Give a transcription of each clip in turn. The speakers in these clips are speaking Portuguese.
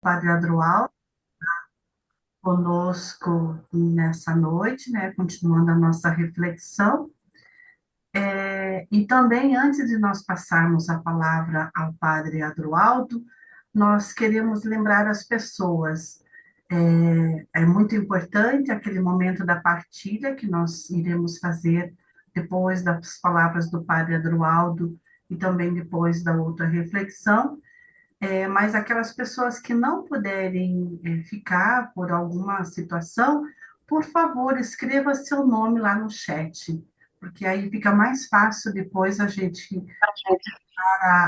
Padre Adroal conosco nessa noite, né, continuando a nossa reflexão. E também, antes de nós passarmos a palavra ao Padre Adroaldo, nós queremos lembrar as pessoas. É muito importante aquele momento da partilha que nós iremos fazer depois das palavras do Padre Adroaldo e também depois da outra reflexão. Mas aquelas pessoas que não puderem ficar por alguma situação, por favor, escreva seu nome lá no chat, porque aí fica mais fácil depois a gente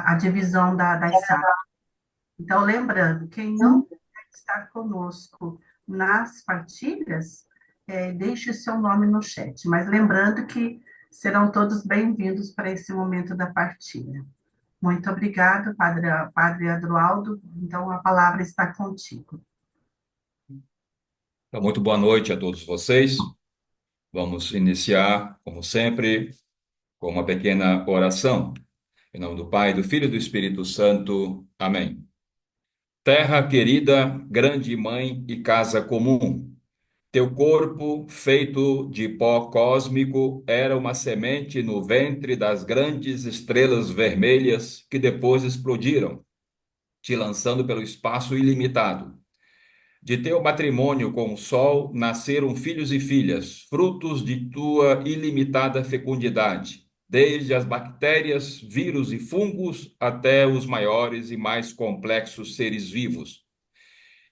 a divisão das salas. Então, lembrando, quem não puder estar conosco nas partilhas, deixe seu nome no chat, mas lembrando que serão todos bem-vindos para esse momento da partilha. Muito obrigado, Padre Adroaldo. Então, a palavra está contigo. Então, muito boa noite a todos vocês. Vamos iniciar, como sempre, com uma pequena oração. Em nome do Pai, do Filho e do Espírito Santo. Amém. Terra querida, grande mãe e casa comum, teu corpo, feito de pó cósmico, era uma semente no ventre das grandes estrelas vermelhas que depois explodiram, te lançando pelo espaço ilimitado. De teu matrimônio com o Sol nasceram filhos e filhas, frutos de tua ilimitada fecundidade, desde as bactérias, vírus e fungos até os maiores e mais complexos seres vivos.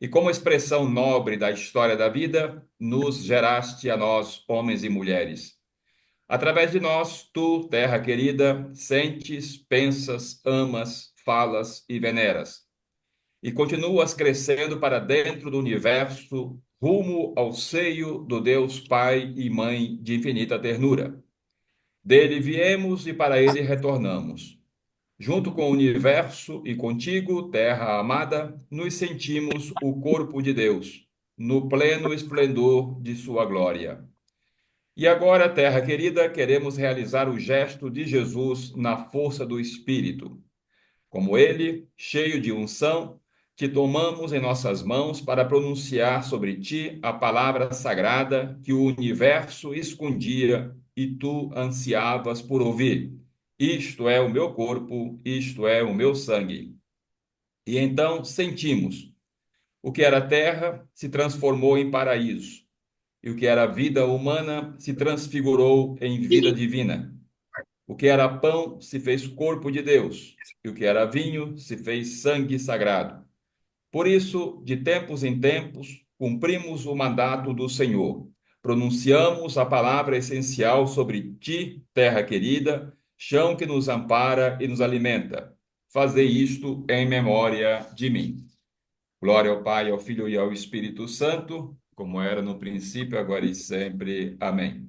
E como expressão nobre da história da vida, nos geraste a nós, homens e mulheres. Através de nós, tu, terra querida, sentes, pensas, amas, falas e veneras e continuas crescendo para dentro do universo, rumo ao seio do Deus Pai e Mãe de infinita ternura. Dele viemos e para ele retornamos. Junto com o universo e contigo, terra amada, nos sentimos o corpo de Deus, no pleno esplendor de sua glória. E agora, terra querida, queremos realizar o gesto de Jesus na força do Espírito. Como ele, cheio de unção, te tomamos em nossas mãos para pronunciar sobre ti a palavra sagrada que o universo escondia e tu ansiavas por ouvir. Isto é o meu corpo, isto é o meu sangue. E então sentimos: o que era terra se transformou em paraíso, e o que era vida humana se transfigurou em vida divina. O que era pão se fez corpo de Deus, e o que era vinho se fez sangue sagrado. Por isso, de tempos em tempos, cumprimos o mandato do Senhor. Pronunciamos a palavra essencial sobre ti, terra querida, chão que nos ampara e nos alimenta. Fazei isto em memória de mim. Glória ao Pai, ao Filho e ao Espírito Santo, como era no princípio, agora e sempre. Amém.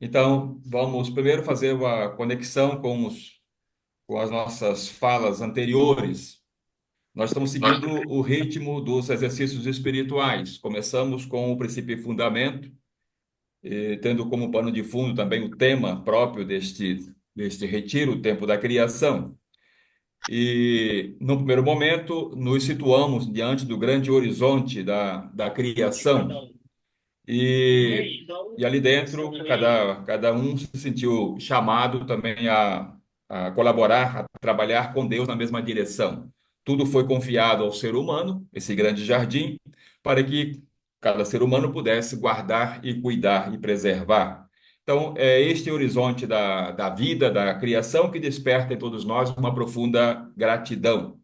Então, vamos primeiro fazer uma conexão com as nossas falas anteriores. Nós estamos seguindo o ritmo dos exercícios espirituais. Começamos com o princípio e fundamento, tendo como pano de fundo também o tema próprio deste retiro, o tempo da criação. E, no primeiro momento, nos situamos diante do grande horizonte da criação. E ali dentro, cada um se sentiu chamado também a colaborar, a trabalhar com Deus na mesma direção. Tudo foi confiado ao ser humano, esse grande jardim, para que cada ser humano pudesse guardar e cuidar e preservar. Então, é este horizonte da vida, da criação, que desperta em todos nós uma profunda gratidão,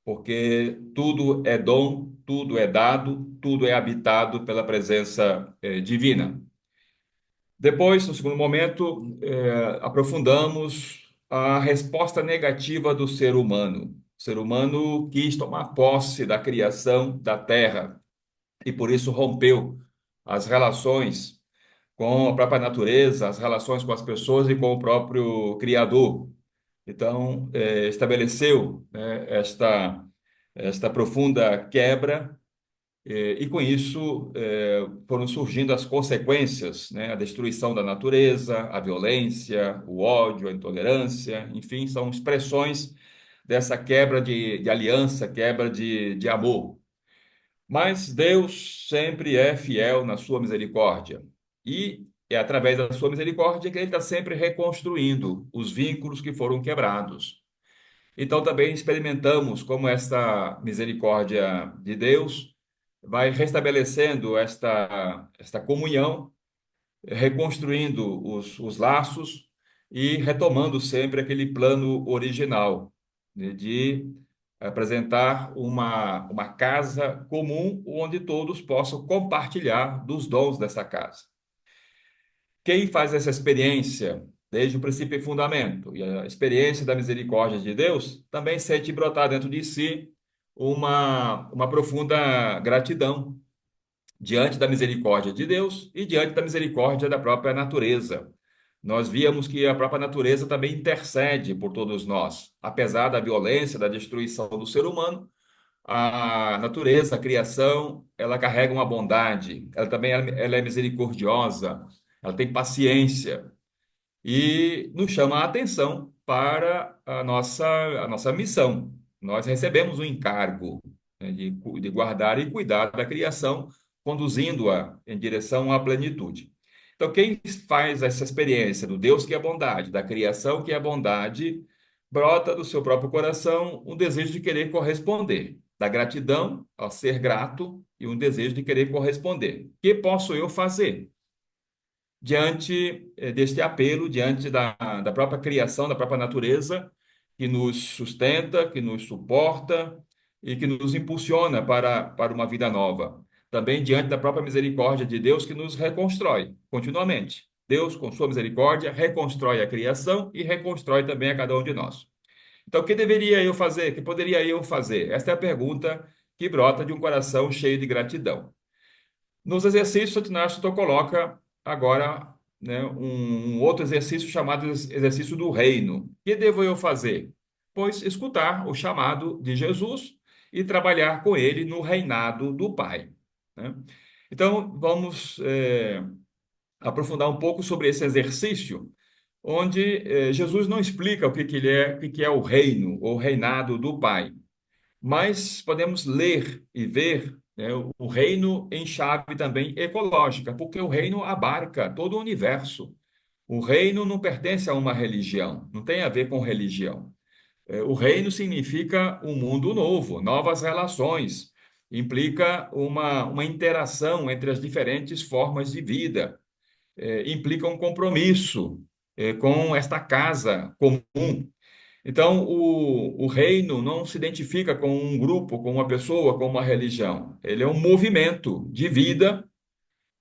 porque tudo é dom, tudo é dado, tudo é habitado pela presença divina. Depois, no segundo momento, aprofundamos a resposta negativa do ser humano. O ser humano quis tomar posse da criação da terra e por isso rompeu as relações com a própria natureza, as relações com as pessoas e com o próprio Criador. Então, estabeleceu, né, esta profunda quebra, e com isso foram surgindo as consequências, né, a destruição da natureza, a violência, o ódio, a intolerância, enfim, são expressões dessa quebra de aliança, quebra de amor. Mas Deus sempre é fiel na sua misericórdia. E é através da sua misericórdia que Ele está sempre reconstruindo os vínculos que foram quebrados. Então também experimentamos como esta misericórdia de Deus vai restabelecendo esta comunhão, reconstruindo os laços e retomando sempre aquele plano original, né, de apresentar uma casa comum onde todos possam compartilhar dos dons dessa casa. Quem faz essa experiência desde o princípio e fundamento, e a experiência da misericórdia de Deus, também sente brotar dentro de si uma profunda gratidão diante da misericórdia de Deus e diante da misericórdia da própria natureza. Nós víamos que a própria natureza também intercede por todos nós. Apesar da violência, da destruição do ser humano, a natureza, a criação, ela carrega uma bondade, ela também ela é misericordiosa, ela tem paciência e nos chama a atenção para a nossa missão. Nós recebemos o encargo, né, de guardar e cuidar da criação, conduzindo-a em direção à plenitude. Então, quem faz essa experiência do Deus que é bondade, da criação que é bondade, brota do seu próprio coração um desejo de querer corresponder, da gratidão ao ser grato e um desejo de querer corresponder. O que posso eu fazer diante deste apelo, diante da própria criação, da própria natureza, que nos sustenta, que nos suporta e que nos impulsiona para uma vida nova. Também diante da própria misericórdia de Deus, que nos reconstrói continuamente. Deus, com sua misericórdia, reconstrói a criação e reconstrói também a cada um de nós. Então, o que deveria eu fazer? O que poderia eu fazer? Esta é a pergunta que brota de um coração cheio de gratidão. Nos exercícios, Santo Inácio coloca agora, né, um outro exercício chamado exercício do reino. O que devo eu fazer? Pois escutar o chamado de Jesus e trabalhar com ele no reinado do Pai, né? Então, vamos aprofundar um pouco sobre esse exercício, onde Jesus não explica o que que ele é, o que que é o reino ou reinado do Pai, mas podemos ler e ver, né, o reino em chave também ecológica, porque o reino abarca todo o universo. O reino não pertence a uma religião, não tem a ver com religião. O reino significa um mundo novo, novas relações, implica uma interação entre as diferentes formas de vida, implica um compromisso, com esta casa comum. Então, o reino não se identifica com um grupo, com uma pessoa, com uma religião. Ele é um movimento de vida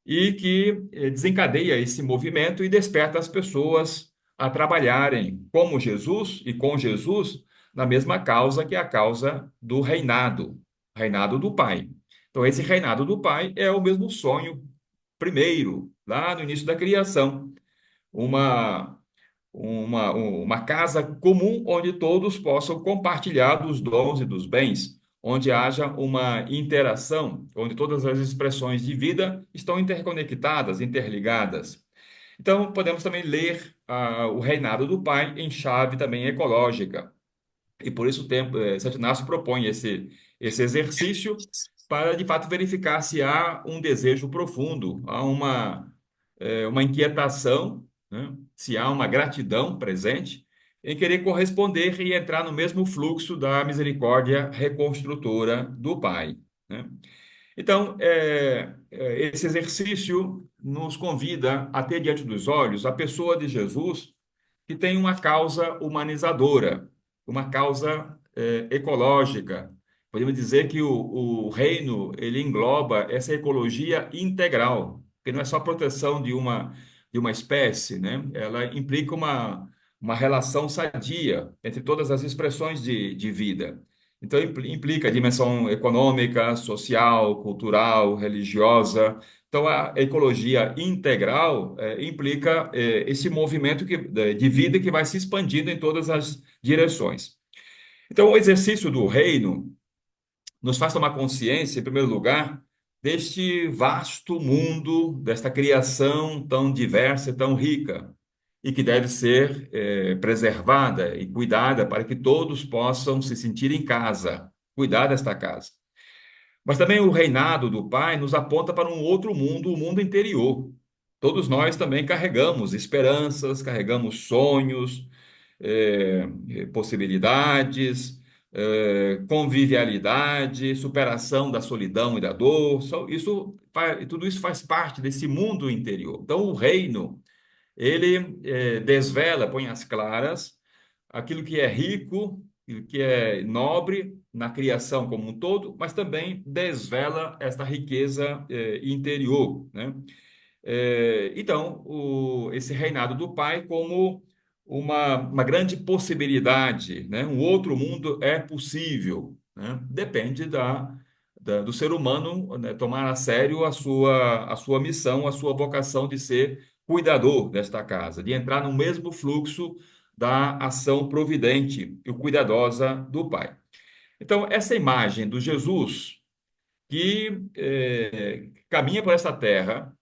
e que desencadeia esse movimento e desperta as pessoas a trabalharem como Jesus e com Jesus na mesma causa que é a causa do reinado, reinado do Pai. Então, esse reinado do Pai é o mesmo sonho primeiro, lá no início da criação. Uma uma casa comum onde todos possam compartilhar dos dons e dos bens, onde haja uma interação, onde todas as expressões de vida estão interconectadas, interligadas. Então, podemos também ler o reinado do Pai em chave também ecológica. E por isso o tempo, Santo Inácio propõe esse exercício para, de fato, verificar se há um desejo profundo, há uma inquietação, né? Se há uma gratidão presente em querer corresponder e entrar no mesmo fluxo da misericórdia reconstrutora do Pai, né? Então, esse exercício nos convida a ter diante dos olhos a pessoa de Jesus que tem uma causa humanizadora, uma causa ecológica. Podemos dizer que o reino ele engloba essa ecologia integral, que não é só proteção de uma espécie, né? Ela implica uma relação sadia entre todas as expressões de vida. Então, implica a dimensão econômica, social, cultural, religiosa. Então, a ecologia integral implica esse movimento de vida que vai se expandindo em todas as direções. Então, o exercício do reino nos faz tomar consciência, em primeiro lugar, deste vasto mundo, desta criação tão diversa e tão rica. e que deve ser preservada e cuidada para que todos possam se sentir em casa, cuidar desta casa. Mas também o reinado do Pai nos aponta para um outro mundo, o mundo interior. Todos nós também carregamos esperanças, carregamos sonhos, possibilidades, convivialidade, superação da solidão e da dor. Tudo isso faz parte desse mundo interior. Então, o reino, ele desvela, põe às claras aquilo que é rico, aquilo que é nobre na criação como um todo, mas também desvela esta riqueza interior, né? Então, esse reinado do Pai como uma grande possibilidade, né? Um outro mundo é possível, né? Depende do ser humano, né, tomar a sério a sua missão, a sua vocação de ser cuidador desta casa, de entrar no mesmo fluxo da ação providente e cuidadosa do Pai. Então, essa imagem do Jesus que caminha por essa terra,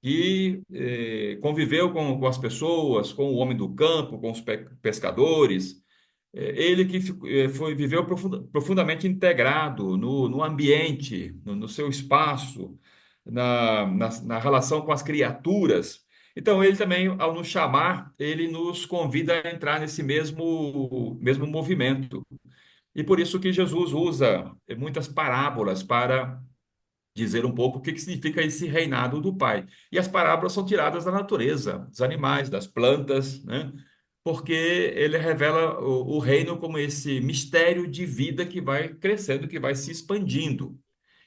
que conviveu com as pessoas, com o homem do campo, com os pescadores, ele que viveu profundamente integrado no ambiente, no seu espaço, na relação com as criaturas. Então, ele também, ao nos chamar, ele nos convida a entrar nesse mesmo movimento. E por isso que Jesus usa muitas parábolas para dizer um pouco o que significa esse reinado do Pai. E as parábolas são tiradas da natureza, dos animais, das plantas, né? Porque ele revela o reino como esse mistério de vida que vai crescendo, que vai se expandindo,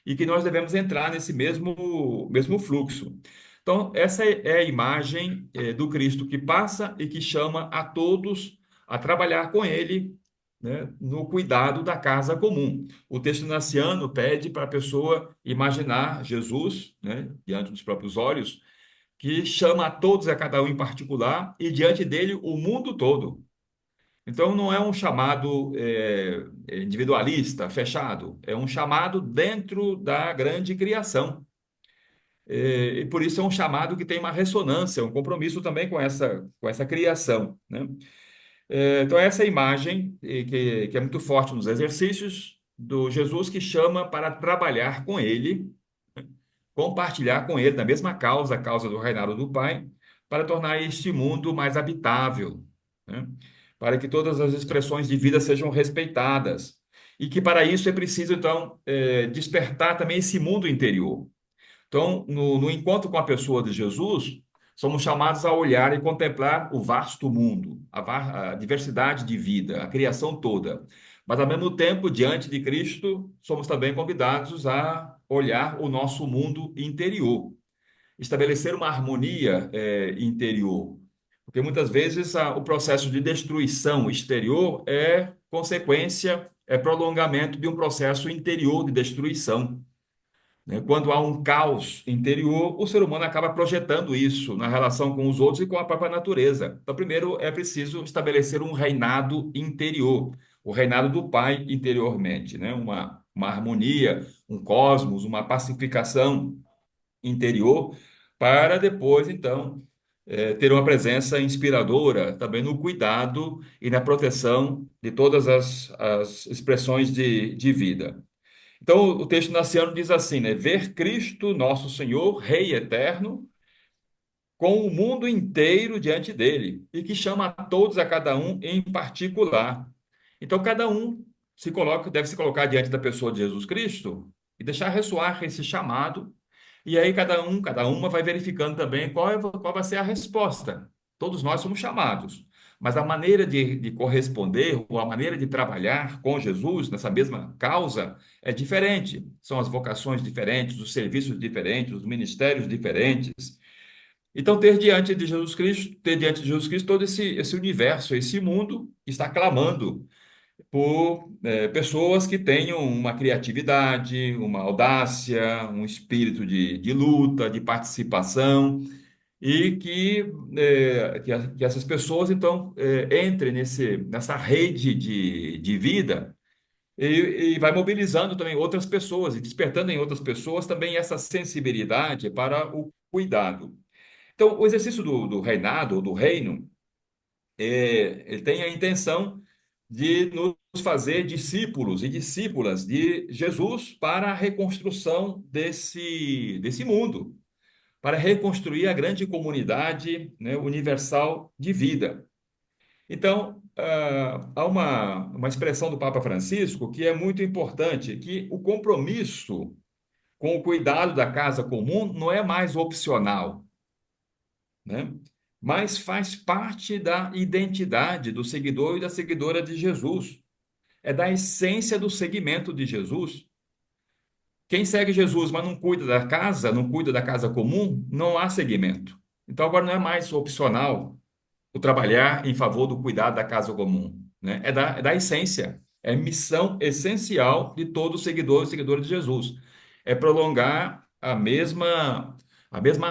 e que nós devemos entrar nesse mesmo fluxo. Então, essa é a imagem do Cristo que passa e que chama a todos a trabalhar com ele, né, no cuidado da casa comum. O texto naciano pede para a pessoa imaginar Jesus, né, diante dos próprios olhos, que chama a todos, a cada um em particular, e diante dele o mundo todo. Então, não é um chamado individualista, fechado, é um chamado dentro da grande criação. E por isso é um chamado que tem uma ressonância, um compromisso também com essa criação, né? Então, essa imagem, que é muito forte nos exercícios, do Jesus que chama para trabalhar com ele, compartilhar com ele da mesma causa, a causa do reinado do Pai, para tornar este mundo mais habitável, né? Para que todas as expressões de vida sejam respeitadas. E que para isso é preciso, então, despertar também esse mundo interior. Então, no encontro com a pessoa de Jesus, somos chamados a olhar e contemplar o vasto mundo, a diversidade de vida, a criação toda. Mas, ao mesmo tempo, diante de Cristo, somos também convidados a olhar o nosso mundo interior, estabelecer uma harmonia, interior. Porque muitas vezes o processo de destruição exterior é consequência, é prolongamento de um processo interior de destruição, né? Quando há um caos interior, o ser humano acaba projetando isso na relação com os outros e com a própria natureza. Então, primeiro é preciso estabelecer um reinado interior, o reinado do Pai interiormente, né? Uma harmonia, um cosmos, uma pacificação interior, para depois, então, ter uma presença inspiradora também no cuidado e na proteção de todas as expressões de vida. Então, o texto naciano diz assim, né? Ver Cristo, nosso Senhor, Rei eterno, com o mundo inteiro diante dele, e que chama a todos, a cada um em particular. Então, cada um deve se colocar diante da pessoa de Jesus Cristo e deixar ressoar esse chamado. E aí, cada uma vai verificando também qual vai ser a resposta. Todos nós somos chamados, mas a maneira de corresponder, ou a maneira de trabalhar com Jesus nessa mesma causa é diferente. São as vocações diferentes, os serviços diferentes, os ministérios diferentes. Então, ter diante de Jesus Cristo todo esse universo, esse mundo que está clamando por pessoas que tenham uma criatividade, uma audácia, um espírito de luta, de participação, e que essas pessoas, então, entrem nessa rede de vida e vai mobilizando também outras pessoas e despertando em outras pessoas também essa sensibilidade para o cuidado. Então, o exercício do reinado, ou do reino, ele tem a intenção de nos fazer discípulos e discípulas de Jesus para a reconstrução desse mundo, para reconstruir a grande comunidade, né, universal de vida. Então, há uma expressão do Papa Francisco que é muito importante, que o compromisso com o cuidado da casa comum não é mais opcional, né? Mas faz parte da identidade do seguidor e da seguidora de Jesus. É da essência do seguimento de Jesus. Quem segue Jesus, mas não cuida da casa, não cuida da casa comum, não há seguimento. Então agora não é mais opcional o trabalhar em favor do cuidado da casa comum, né? É da essência, é missão essencial de todo seguidor e seguidora de Jesus. É prolongar a mesma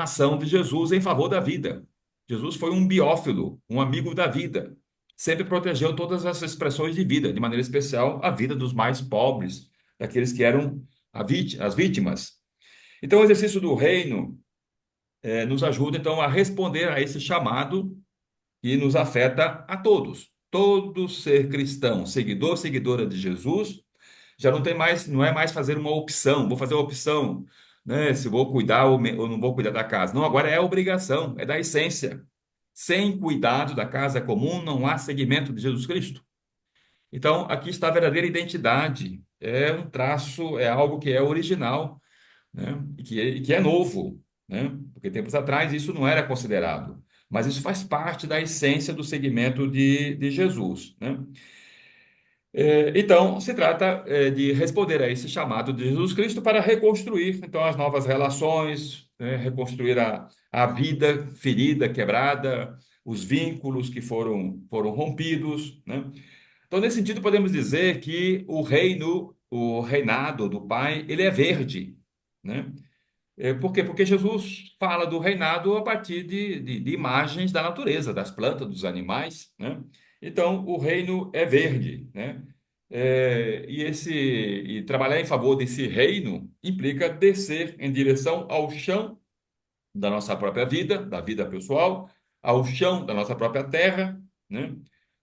ação de Jesus em favor da vida. Jesus foi um biófilo, um amigo da vida. Sempre protegeu todas as expressões de vida, de maneira especial a vida dos mais pobres, daqueles que eram as vítimas. Então, o exercício do reino nos ajuda então a responder a esse chamado e nos afeta a todos. Todo ser cristão, seguidor, seguidora de Jesus, já não tem mais, não é mais fazer uma opção, vou fazer uma opção, né, se vou cuidar ou não vou cuidar da casa. Não, agora é obrigação, é da essência. Sem cuidado da casa comum não há seguimento de Jesus Cristo. Então, aqui está a verdadeira identidade. É um traço, é algo que é original, né? E que é novo, né? Porque tempos atrás isso não era considerado, mas isso faz parte da essência do segmento de Jesus, né? Então, se trata de responder a esse chamado de Jesus Cristo para reconstruir, então, as novas relações, né? Reconstruir a vida ferida, quebrada, os vínculos que foram rompidos, né? Então, nesse sentido, podemos dizer que o reinado do Pai, ele é verde, né? Por quê? Porque Jesus fala do reinado a partir de imagens da natureza, das plantas, dos animais, né? Então, o reino é verde, né? E trabalhar em favor desse reino implica descer em direção ao chão da nossa própria vida, da vida pessoal, ao chão da nossa própria terra, né?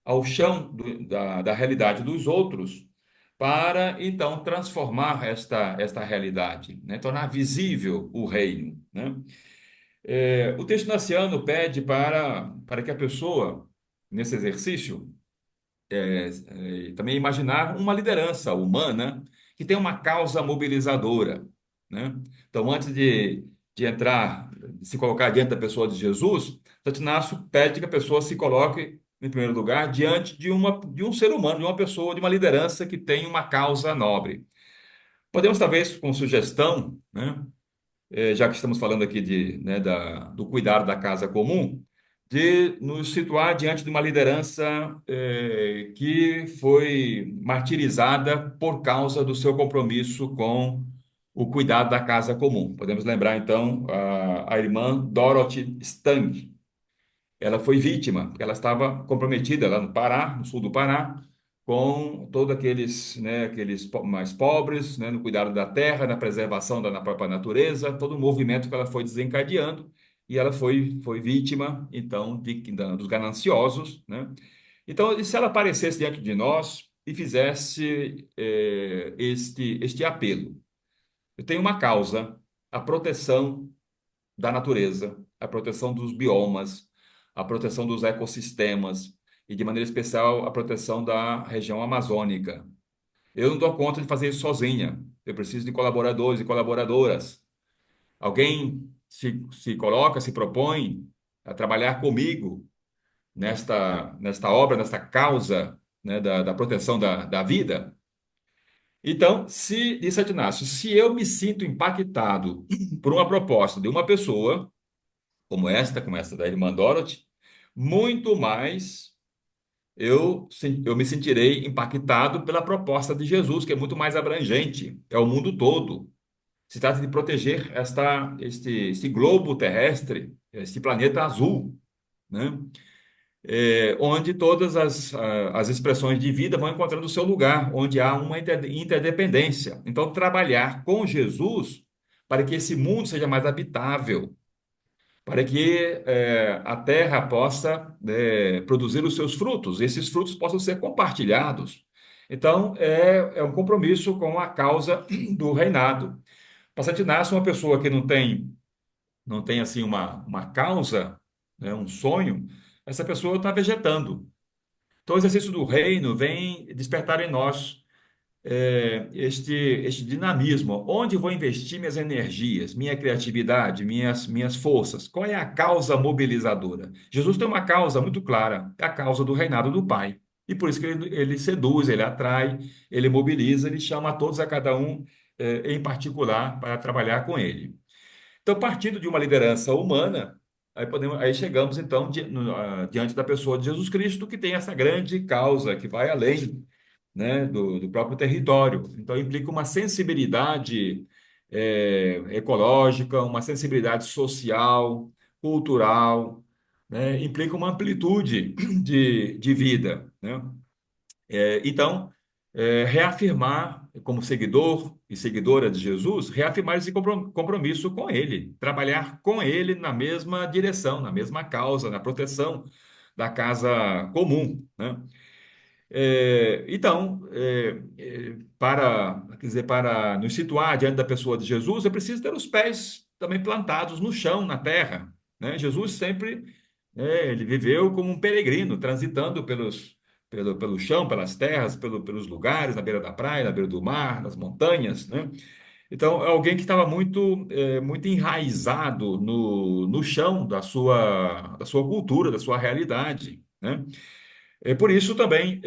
Ao chão da realidade dos outros, para então transformar esta realidade, né? Tornar visível o reino, né? O texto naciano pede para que a pessoa, nesse exercício, também imaginar uma liderança humana que tem uma causa mobilizadora, né? Então, antes de entrar, de se colocar diante da pessoa de Jesus, Santo Inácio pede que a pessoa se coloque, em primeiro lugar, diante de um ser humano, de uma pessoa, de uma liderança que tem uma causa nobre. Podemos, talvez, com sugestão, né? Já que estamos falando aqui né, do cuidado da casa comum, de nos situar diante de uma liderança que foi martirizada por causa do seu compromisso com o cuidado da casa comum. Podemos lembrar, então, a irmã Dorothy Stang. Ela foi vítima, porque ela estava comprometida lá no Pará, no sul do Pará, com todos aqueles mais pobres, né, no cuidado da terra, na preservação da na própria natureza, todo o movimento que ela foi desencadeando, e ela foi vítima, então, dos gananciosos, né? Então, e se ela aparecesse diante de nós e fizesse este apelo? Eu tenho uma causa, a proteção da natureza, a proteção dos biomas, a proteção dos ecossistemas e, de maneira especial, a proteção da região amazônica. Eu não dou conta de fazer isso sozinha. Eu preciso de colaboradores e colaboradoras. Alguém se coloca, se propõe a trabalhar comigo nesta obra, nesta causa, né, da proteção da vida. Então, disse Santo Inácio, se eu me sinto impactado por uma proposta de uma pessoa, como esta da irmã Dorothy, muito mais eu me sentirei impactado pela proposta de Jesus, que é muito mais abrangente, é o mundo todo. Se trata de proteger este globo terrestre, este planeta azul, né? Onde todas as expressões de vida vão encontrando o seu lugar, onde há uma interdependência. Então, trabalhar com Jesus para que esse mundo seja mais habitável, para que a terra possa produzir os seus frutos, e esses frutos possam ser compartilhados. Então, é um compromisso com a causa do reinado. Passante nasce uma pessoa que não tem assim uma causa, né, um sonho, essa pessoa está vegetando. Então, o exercício do reino vem despertar em nós este dinamismo. Onde vou investir minhas energias, minha criatividade, minhas forças? Qual é a causa mobilizadora? Jesus tem uma causa muito clara, é a causa do reinado do Pai. E por isso que ele seduz, ele atrai, ele mobiliza, ele chama a todos, a cada um em particular, para trabalhar com ele. Então, partindo de uma liderança humana, aí chegamos então diante da pessoa de Jesus Cristo, que tem essa grande causa que vai além, né, do próprio território. Então, implica uma sensibilidade ecológica, uma sensibilidade social, cultural, né, implica uma amplitude de vida, né? Então, reafirmar, como seguidor e seguidora de Jesus, reafirmar esse compromisso com Ele, trabalhar com Ele na mesma direção, na mesma causa, na proteção da casa comum, né? Então, quer dizer, para nos situar diante da pessoa de Jesus, é preciso ter os pés também plantados no chão, na terra, né? Jesus sempre, ele viveu como um peregrino, transitando pelo chão, pelas terras, pelos lugares, na beira da praia, na beira do mar, nas montanhas, né? Então, é alguém que estava muito enraizado no chão da sua cultura, da sua realidade, né? Por isso também,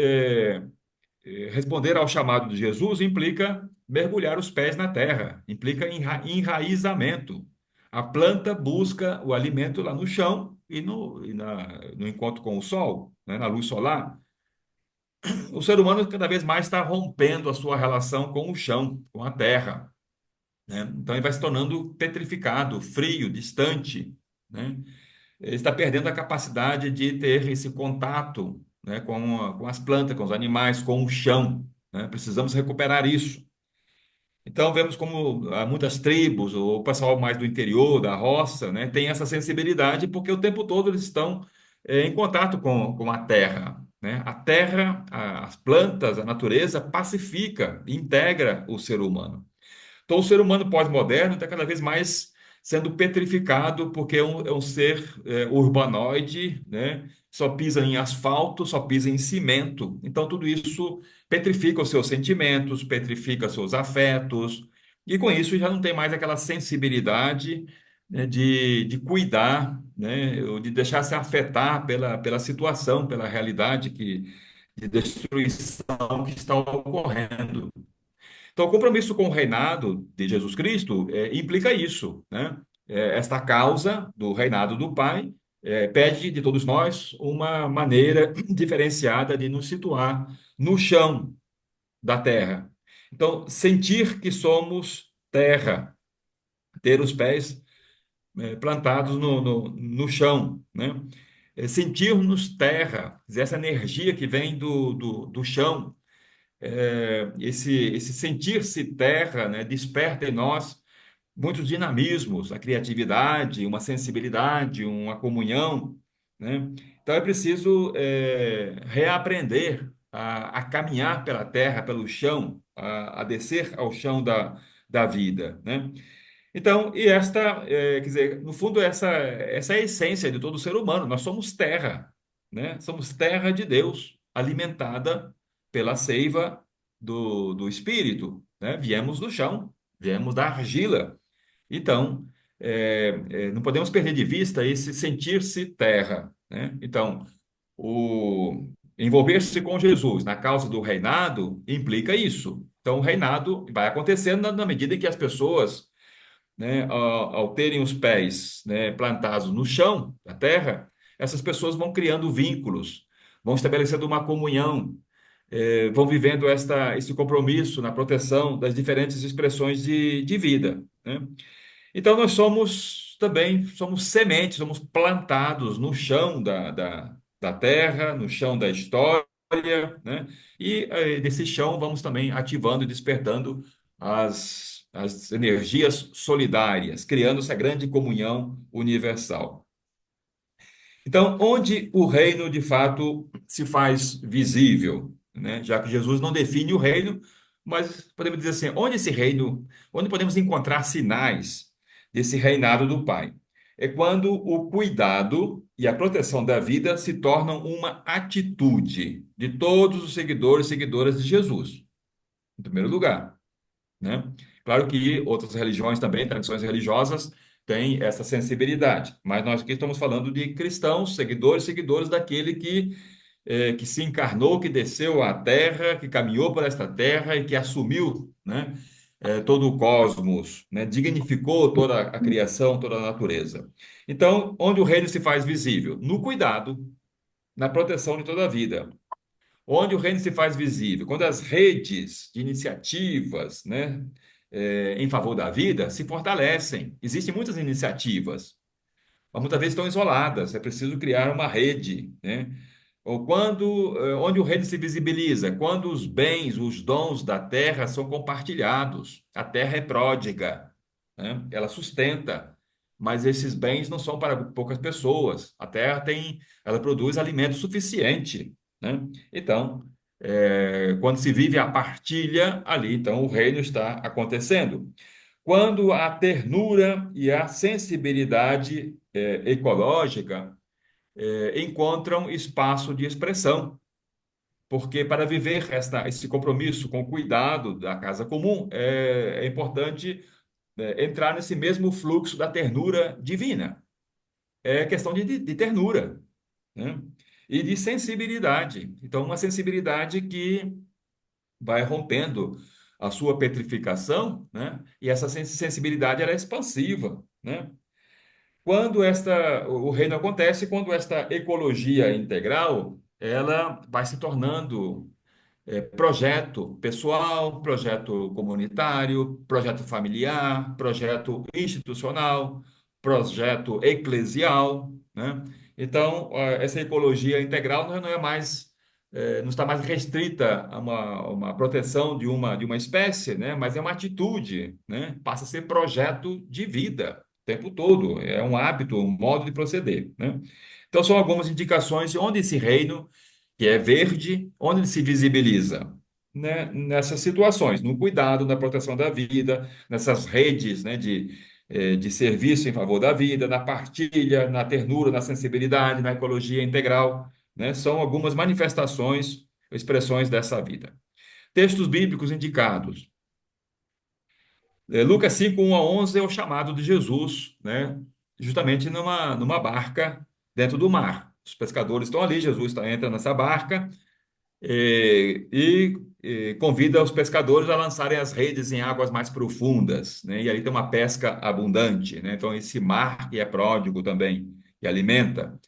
responder ao chamado de Jesus implica mergulhar os pés na terra, implica enraizamento. A planta busca o alimento lá no chão no encontro com o sol, né, na luz solar. O ser humano cada vez mais está rompendo a sua relação com o chão, com a terra, né? Então ele vai se tornando petrificado, frio, distante, né? Ele está perdendo a capacidade de ter esse contato, né, com as plantas, com os animais, com o chão, né? Precisamos recuperar isso. Então, vemos como há muitas tribos, ou o pessoal mais do interior, da roça, né, tem essa sensibilidade, porque o tempo todo eles estão em contato com a terra, né? A terra, as plantas, a natureza pacifica, integra o ser humano. Então, o ser humano pós-moderno está cada vez mais sendo petrificado, porque é um ser urbanoide, né? Só pisa em asfalto, só pisa em cimento. Então, tudo isso petrifica os seus sentimentos, petrifica os seus afetos, e com isso já não tem mais aquela sensibilidade, né, de cuidar, né? Ou de deixar se afetar pela situação, pela realidade de destruição que está ocorrendo. Então, o compromisso com o reinado de Jesus Cristo implica isso, né? Esta causa do reinado do Pai pede de todos nós uma maneira diferenciada de nos situar no chão da terra. Então, sentir que somos terra, ter os pés plantados no chão, né? Sentirmos terra, essa energia que vem do chão, esse sentir-se terra, né, desperta em nós muitos dinamismos, a criatividade, uma sensibilidade, uma comunhão, né? Então é preciso reaprender a caminhar pela terra, pelo chão, a descer ao chão da vida, né? Então, e quer dizer, no fundo, essa é a essência de todo ser humano. Nós somos terra, né? Somos terra de Deus, alimentada pela seiva do Espírito, né? Viemos do chão, viemos da argila. Então, não podemos perder de vista esse sentir-se terra, né? Então, o envolver-se com Jesus na causa do reinado implica isso. Então, o reinado vai acontecendo na medida em que as pessoas, né, ao terem os pés, né, plantados no chão, da terra, essas pessoas vão criando vínculos, vão estabelecendo uma comunhão, vão vivendo esse compromisso na proteção das diferentes expressões de vida, né? Então, nós somos sementes, somos plantados no chão da terra, no chão da história, né? E desse chão vamos também ativando e despertando as energias solidárias, criando essa grande comunhão universal. Então, onde o reino de fato se faz visível, né? Já que Jesus não define o reino, mas podemos dizer assim, onde esse reino, onde podemos encontrar sinais desse reinado do Pai? É quando o cuidado e a proteção da vida se tornam uma atitude de todos os seguidores e seguidoras de Jesus, em primeiro lugar, né? Claro que outras religiões também, tradições religiosas, têm essa sensibilidade, mas nós aqui estamos falando de cristãos, seguidores, seguidores daquele que se encarnou, que desceu à terra, que caminhou por esta terra e que assumiu, né, todo o cosmos, né, dignificou toda a criação, toda a natureza. Então, onde o reino se faz visível? No cuidado, na proteção de toda a vida. Onde o reino se faz visível? Quando as redes de iniciativas, né, em favor da vida se fortalecem. Existem muitas iniciativas, mas muitas vezes estão isoladas. É preciso criar uma rede, né? Ou quando, onde o reino se visibiliza, quando os bens, os dons da terra são compartilhados. A terra é pródiga, né? Ela sustenta, mas esses bens não são para poucas pessoas. A terra tem, ela produz alimento suficiente, né? Então, quando se vive a partilha, ali, então, o reino está acontecendo. Quando a ternura e a sensibilidade, ecológica, encontram espaço de expressão. Porque para viver esse compromisso com o cuidado da casa comum, é importante, entrar nesse mesmo fluxo da ternura divina. É questão de ternura, né? E de sensibilidade. Então, uma sensibilidade que vai rompendo a sua petrificação, né? E essa sensibilidade ela é expansiva, né? O reino acontece quando esta ecologia integral ela vai se tornando projeto pessoal, projeto comunitário, projeto familiar, projeto institucional, projeto eclesial, né? Então, essa ecologia integral não é mais, não está mais restrita a uma proteção de uma espécie, né? Mas é uma atitude, né? Passa a ser projeto de vida o tempo todo, é um hábito, um modo de proceder, né? Então, são algumas indicações de onde esse reino que é verde, onde ele se visibiliza? Né? Nessas situações, no cuidado, na proteção da vida, nessas redes, né, de serviço em favor da vida, na partilha, na ternura, na sensibilidade, na ecologia integral, né? São algumas manifestações, expressões dessa vida. Textos bíblicos indicados. Lucas 5, 1 a 11 é o chamado de Jesus, né? Justamente numa barca dentro do mar. Os pescadores estão ali, Jesus entra nessa barca, convida os pescadores a lançarem as redes em águas mais profundas, né? E ali tem uma pesca abundante, né? Então, esse mar que é pródigo também, que alimenta.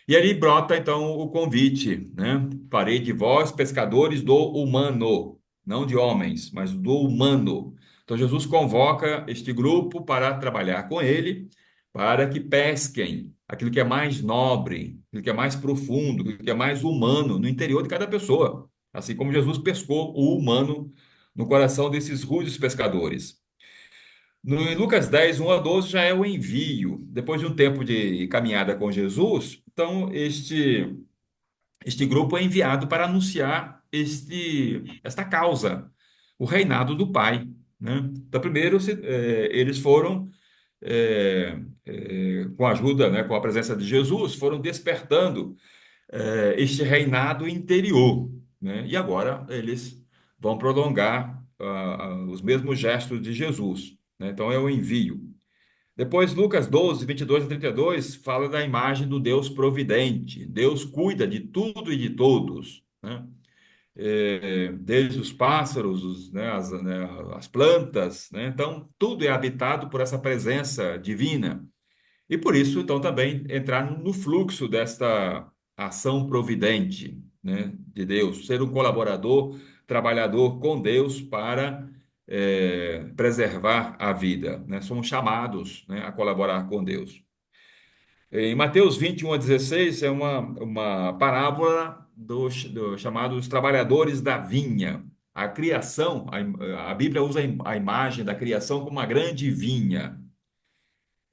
E ali brota, então, o convite, né? Farei de vós pescadores do humano, não de homens, mas do humano. Então, Jesus convoca este grupo para trabalhar com ele, para que pesquem aquilo que é mais nobre, aquilo que é mais profundo, aquilo que é mais humano no interior de cada pessoa. Assim como Jesus pescou o humano no coração desses rudes pescadores. No, em Lucas 10, 1 a 12, já é o envio. Depois de um tempo de caminhada com Jesus, então este grupo é enviado para anunciar esta causa, o reinado do Pai, né? Então, primeiro, eles foram, com a ajuda, né, com a presença de Jesus, foram despertando este reinado interior, né? E agora eles vão prolongar os mesmos gestos de Jesus, né? Então é o envio. Depois, Lucas 12, 22 a 32, fala da imagem do Deus providente. Deus cuida de tudo e de todos, né? Desde os pássaros, as plantas, né? Então, tudo é habitado por essa presença divina. E por isso, então, também entrar no fluxo desta ação providente, né, de Deus, ser um colaborador, trabalhador com Deus para preservar a vida, né? Somos chamados, né, a colaborar com Deus. Em Mateus 21 a 16 é uma parábola dos chamados trabalhadores da vinha. a criação, a Bíblia usa a imagem da criação como uma grande vinha.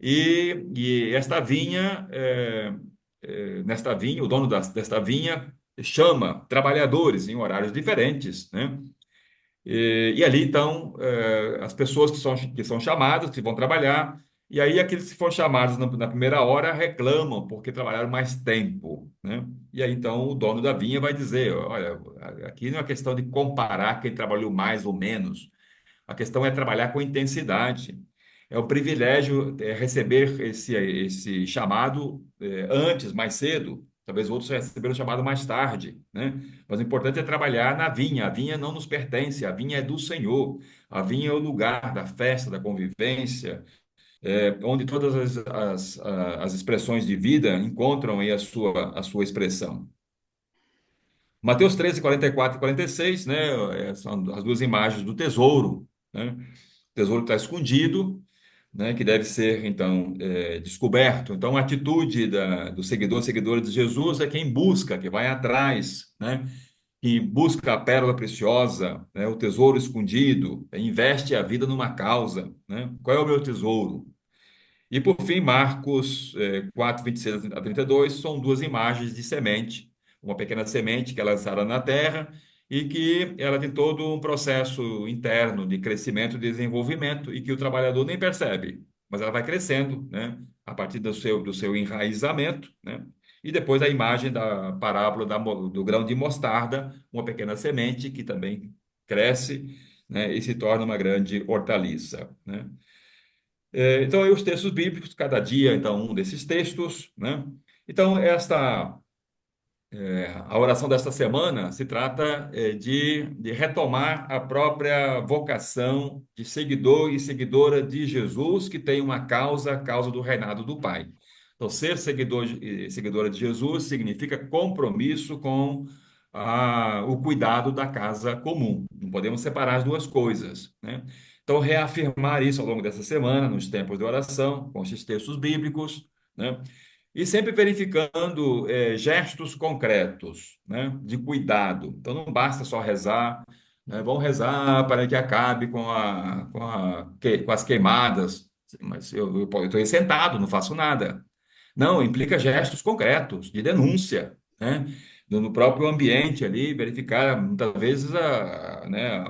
E esta vinha, nesta vinha, o dono desta vinha chama trabalhadores em horários diferentes, né? E ali, então, as pessoas que são chamadas, que vão trabalhar, e aí aqueles que foram chamados na primeira hora reclamam porque trabalharam mais tempo, né? E aí, então, o dono da vinha vai dizer, olha, aqui não é questão de comparar quem trabalhou mais ou menos, a questão é trabalhar com intensidade. É um privilégio receber esse chamado antes, mais cedo. Talvez outros receberam o chamado mais tarde, né? Mas o importante é trabalhar na vinha. A vinha não nos pertence, a vinha é do Senhor. A vinha é o lugar da festa, da convivência, onde todas as expressões de vida encontram aí a sua expressão. Mateus 13, 44 e 46, né? São as duas imagens do tesouro, né? O tesouro está escondido, né, que deve ser, então, descoberto. Então, a atitude do seguidor, seguidora de Jesus é quem busca, que vai atrás, né, que busca a pérola preciosa, né, o tesouro escondido, investe a vida numa causa, né? Qual é o meu tesouro? E, por fim, Marcos 4, 26 a 32 são duas imagens de semente. Uma pequena semente que é lançada na terra e que ela tem todo um processo interno de crescimento e desenvolvimento e que o trabalhador nem percebe, mas ela vai crescendo, né? A partir do seu enraizamento, né? E depois a imagem da parábola do grão de mostarda, uma pequena semente que também cresce, né? E se torna uma grande hortaliça, né? Então, aí os textos bíblicos, cada dia, então, um desses textos, né? Então, a oração desta semana se trata de retomar a própria vocação de seguidor e seguidora de Jesus, que tem uma causa, a causa do reinado do Pai. Então, ser seguidor e seguidora de Jesus significa compromisso com o cuidado da casa comum. Não podemos separar as duas coisas, né? Então, reafirmar isso ao longo dessa semana, nos tempos de oração, com esses textos bíblicos, né? E sempre verificando gestos concretos, né, de cuidado. Então, não basta só rezar, né, vamos rezar para que acabe com as queimadas. Mas eu estou aí sentado, não faço nada. Não, implica gestos concretos, de denúncia, né? No próprio ambiente ali, verificar, muitas vezes, né,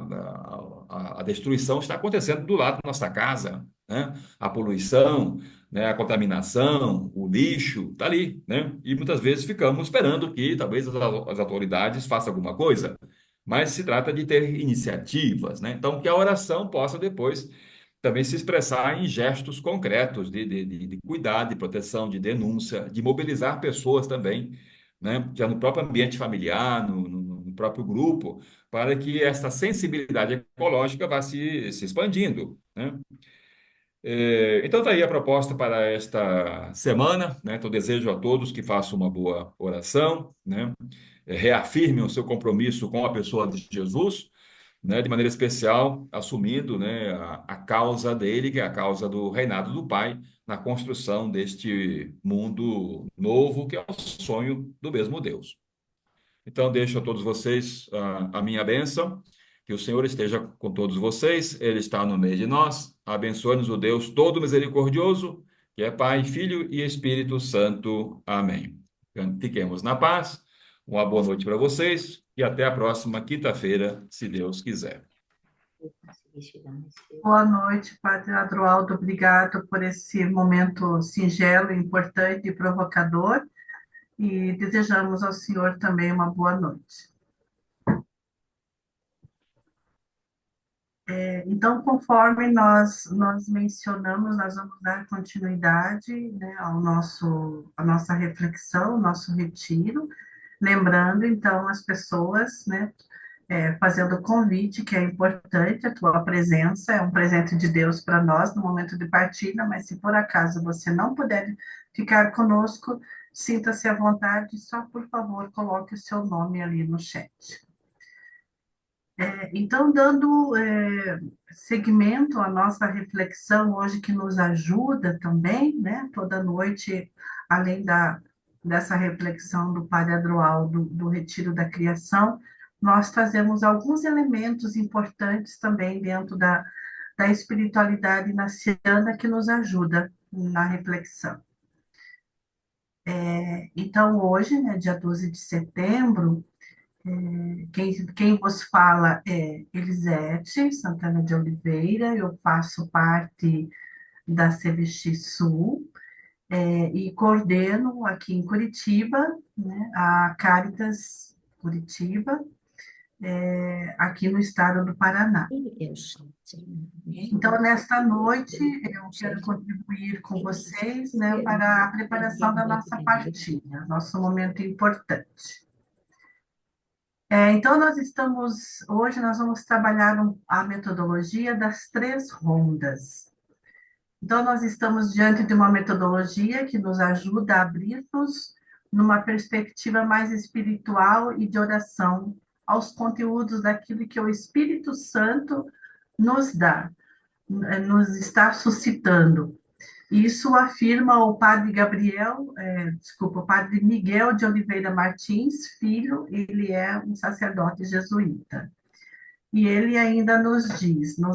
a destruição está acontecendo do lado da nossa casa, né? A poluição, né, a contaminação, o lixo, está ali, né? E muitas vezes ficamos esperando que talvez as autoridades façam alguma coisa, mas se trata de ter iniciativas, né? Então, que a oração possa depois também se expressar em gestos concretos de cuidado, de proteção, de denúncia, de mobilizar pessoas também, né, já no próprio ambiente familiar, no próprio grupo, para que essa sensibilidade ecológica vá se expandindo, né? Então, está aí a proposta para esta semana, né? Então, desejo a todos que façam uma boa oração, né? Reafirmem o seu compromisso com a pessoa de Jesus, né? De maneira especial, assumindo, né, a causa dele, que é a causa do reinado do Pai, na construção deste mundo novo, que é o sonho do mesmo Deus. Então, deixo a todos vocês a minha bênção. Que o Senhor esteja com todos vocês, Ele está no meio de nós. Abençoe-nos o Deus todo misericordioso, que é Pai, Filho e Espírito Santo. Amém. Fiquemos na paz. Uma boa noite para vocês e até a próxima quinta-feira, se Deus quiser. Boa noite, Padre Adroaldo. Obrigado por esse momento singelo, importante e provocador. E desejamos ao senhor também uma boa noite. Então, conforme nós mencionamos, nós vamos dar continuidade, né, à nossa reflexão, ao nosso retiro, lembrando, então, as pessoas, né, fazendo o convite, que é importante, a tua presença é um presente de Deus para nós no momento de partida, mas se por acaso você não puder ficar conosco, sinta-se à vontade, só por favor coloque o seu nome ali no chat. Então, dando seguimento à nossa reflexão hoje, que nos ajuda também, né? Toda noite, além dessa reflexão do Padre Adroaldo, do Retiro da Criação, nós trazemos alguns elementos importantes também dentro da espiritualidade inaciana que nos ajuda na reflexão. Então, hoje, né, dia 12 de setembro, quem vos fala é Elisete Santana de Oliveira, eu faço parte da CVX Sul, e coordeno aqui em Curitiba, né, a Caritas Curitiba, aqui no estado do Paraná. Então, nesta noite, eu quero contribuir com vocês, né, para a preparação da nossa partilha, nosso momento importante. Então, hoje nós vamos trabalhar a metodologia das 3 rondas. Então, nós estamos diante de uma metodologia que nos ajuda a abrir-nos numa perspectiva mais espiritual e de oração aos conteúdos daquilo que o Espírito Santo nos dá, nos está suscitando. Isso afirma o padre o padre Miguel de Oliveira Martins, filho, ele é um sacerdote jesuíta. E ele ainda nos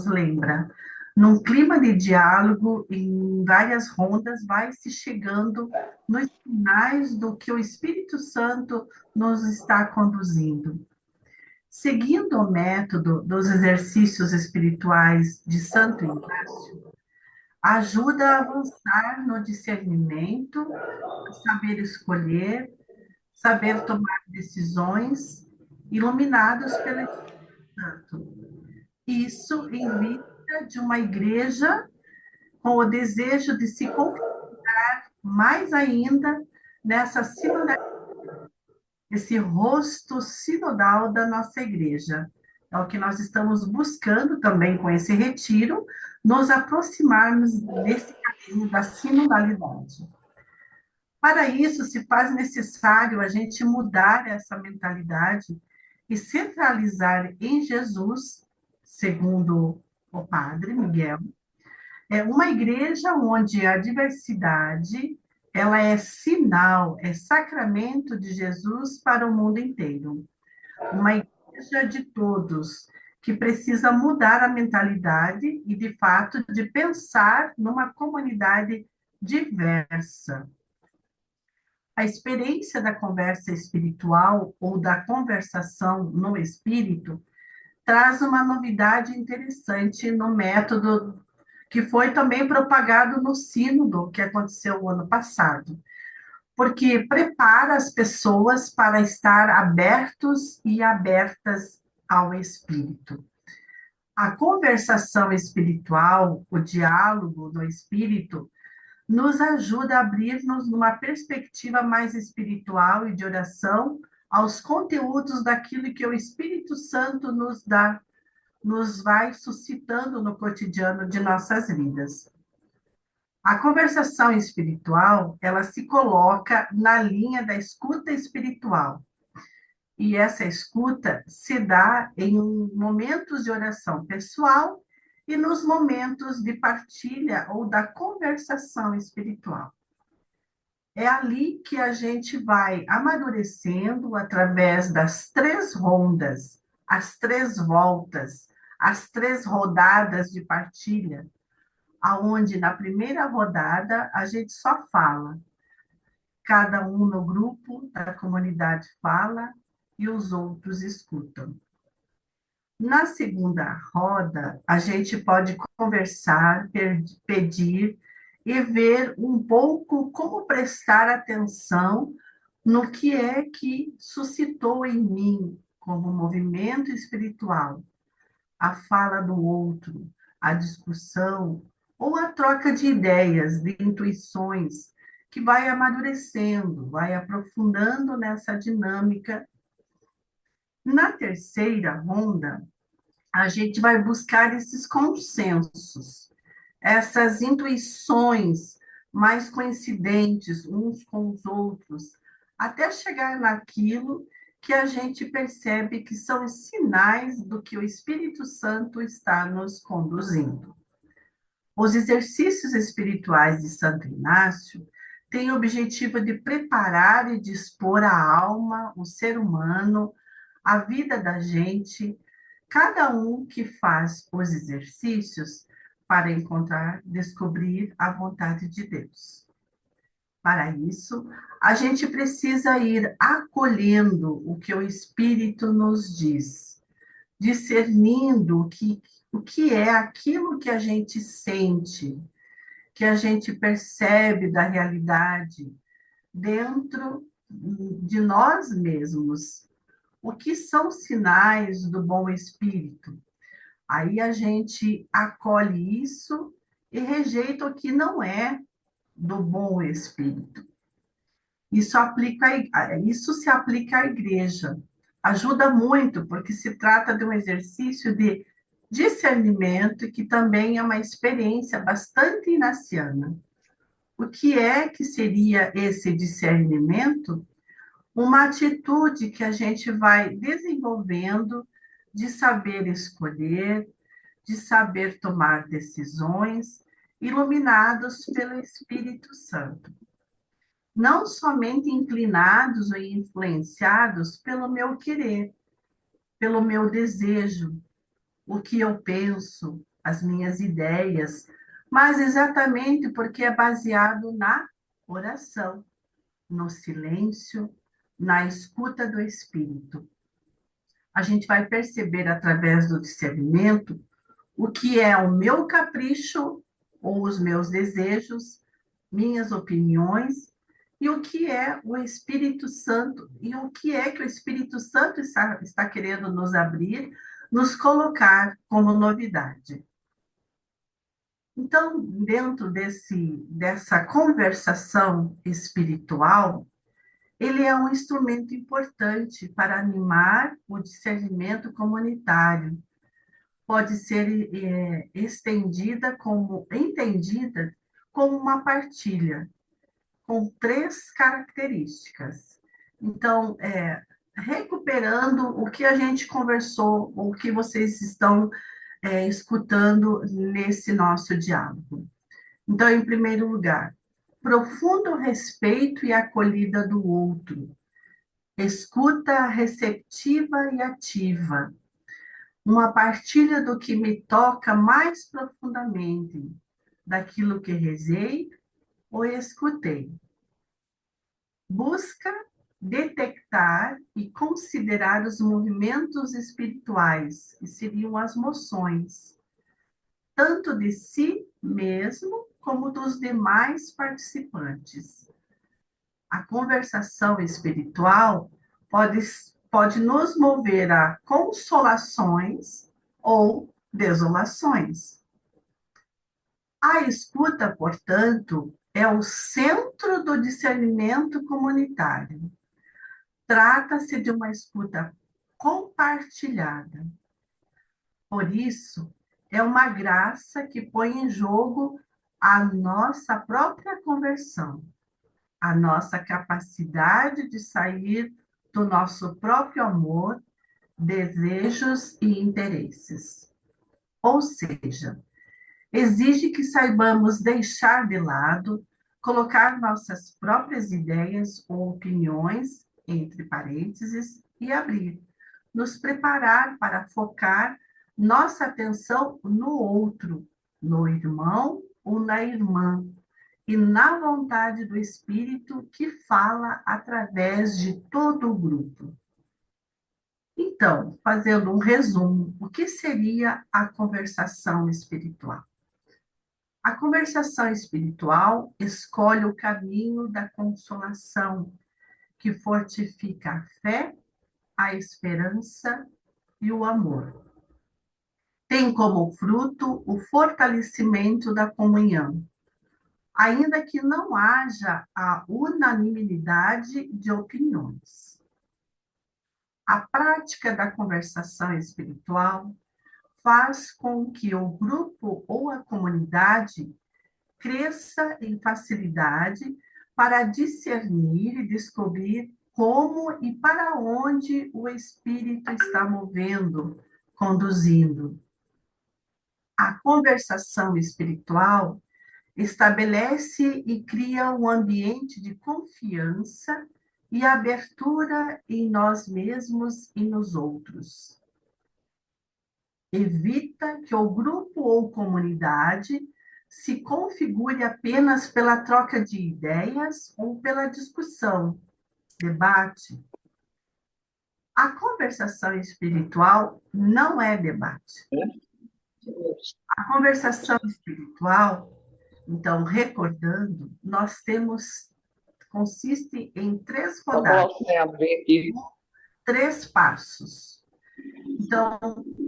lembra, num clima de diálogo, em várias rondas, vai se chegando nos sinais do que o Espírito Santo nos está conduzindo. Seguindo o método dos exercícios espirituais de Santo Inácio, ajuda a avançar no discernimento, saber escolher, saber tomar decisões, iluminados pelo Espírito Santo. Isso em vista de uma igreja com o desejo de se concretizar mais ainda nessa sinodalidade, esse rosto sinodal da nossa igreja. É o que nós estamos buscando também com esse retiro, nos aproximarmos desse caminho da sinodalidade. Para isso, se faz necessário a gente mudar essa mentalidade e centralizar em Jesus, segundo o padre Miguel, é uma igreja onde a diversidade ela é sinal, é sacramento de Jesus para o mundo inteiro. Uma igreja de todos, que precisa mudar a mentalidade e, de fato, de pensar numa comunidade diversa. A experiência da conversa espiritual ou da conversação no espírito traz uma novidade interessante no método que foi também propagado no sínodo que aconteceu o ano passado, porque prepara as pessoas para estar abertos e abertas ao espírito. A conversação espiritual, o diálogo no espírito, nos ajuda a abrir-nos numa perspectiva mais espiritual e de oração aos conteúdos daquilo que o Espírito Santo nos dá, nos vai suscitando no cotidiano de nossas vidas. A conversação espiritual, ela se coloca na linha da escuta espiritual. E essa escuta se dá em momentos de oração pessoal e nos momentos de partilha ou da conversação espiritual. É ali que a gente vai amadurecendo através das 3 rondas, as 3 voltas, as 3 rodadas de partilha, aonde na primeira rodada a gente só fala. Cada um no grupo da comunidade fala e os outros escutam. Na segunda roda, a gente pode conversar, pedir e ver um pouco como prestar atenção no que é que suscitou em mim como movimento espiritual, a fala do outro, a discussão ou a troca de ideias, de intuições, que vai amadurecendo, vai aprofundando nessa dinâmica. Na terceira ronda, a gente vai buscar esses consensos, essas intuições mais coincidentes uns com os outros, até chegar naquilo que a gente percebe que são os sinais do que o Espírito Santo está nos conduzindo. Os exercícios espirituais de Santo Inácio têm o objetivo de preparar e dispor a alma, o ser humano, a vida da gente, cada um que faz os exercícios para encontrar, descobrir a vontade de Deus. Para isso, a gente precisa ir acolhendo o que o Espírito nos diz, discernindo o que é aquilo que a gente sente, que a gente percebe da realidade dentro de nós mesmos. O que são sinais do bom espírito? Aí a gente acolhe isso e rejeita o que não é do bom espírito. Isso se aplica à igreja. Ajuda muito, porque se trata de um exercício de discernimento que também é uma experiência bastante inaciana. O que é que seria esse discernimento? Uma atitude que a gente vai desenvolvendo de saber escolher, de saber tomar decisões, iluminados pelo Espírito Santo. Não somente inclinados ou influenciados pelo meu querer, pelo meu desejo, o que eu penso, as minhas ideias, mas exatamente porque é baseado na oração, no silêncio, na escuta do Espírito. A gente vai perceber através do discernimento o que é o meu capricho ou os meus desejos, minhas opiniões, e o que é o Espírito Santo, e o que é que o Espírito Santo está querendo nos abrir, nos colocar como novidade. Então, dentro dessa conversação espiritual, ele é um instrumento importante para animar o discernimento comunitário. Pode ser entendida como uma partilha, com três características. Então, recuperando o que a gente conversou, o que vocês estão escutando nesse nosso diálogo. Então, em primeiro lugar, profundo respeito e acolhida do outro, escuta receptiva e ativa, uma partilha do que me toca mais profundamente, daquilo que rezei ou escutei. Busca detectar e considerar os movimentos espirituais, que seriam as moções, tanto de si mesmo como dos demais participantes. A conversação espiritual pode nos mover a consolações ou desolações. A escuta, portanto, é o centro do discernimento comunitário. Trata-se de uma escuta compartilhada. Por isso, é uma graça que põe em jogo a nossa própria conversão, a nossa capacidade de sair do nosso próprio amor, desejos e interesses. Ou seja, exige que saibamos deixar de lado, colocar nossas próprias ideias ou opiniões, entre parênteses, e abrir. Nos preparar para focar nossa atenção no outro, no irmão ou na irmã, e na vontade do Espírito que fala através de todo o grupo. Então, fazendo um resumo, o que seria a conversação espiritual? A conversação espiritual escolhe o caminho da consolação, que fortifica a fé, a esperança e o amor. Tem como fruto o fortalecimento da comunhão, ainda que não haja a unanimidade de opiniões. A prática da conversação espiritual faz com que o grupo ou a comunidade cresça em facilidade para discernir e descobrir como e para onde o Espírito está movendo, conduzindo. A conversação espiritual estabelece e cria um ambiente de confiança e abertura em nós mesmos e nos outros. Evita que o grupo ou comunidade se configure apenas pela troca de ideias ou pela discussão, debate. A conversação espiritual não é debate. A conversação espiritual, então, recordando, nós temos, consiste em três rodadas, três passos. Então,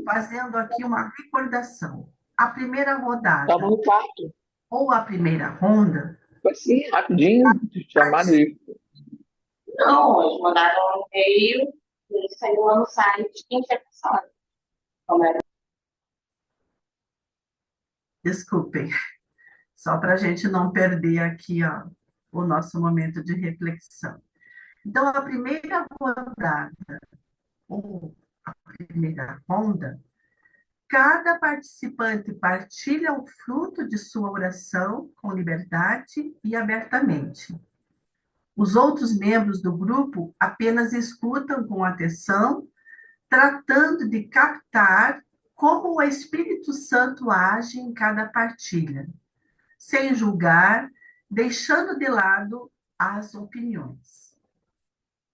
fazendo aqui uma recordação. A primeira rodada, Estava no quarto. ou a primeira ronda, Foi assim, rapidinho, chamado isso. Não, eles mandaram um e-mail, ele saiu lá no site, quem tinha passado. Como era? desculpem, só para a gente não perder aqui ó, o nosso momento de reflexão. Então, a primeira rodada, ou a primeira ronda, cada participante partilha o fruto de sua oração com liberdade e abertamente. Os outros membros do grupo apenas escutam com atenção, tratando de captar como o Espírito Santo age em cada partilha, sem julgar, deixando de lado as opiniões.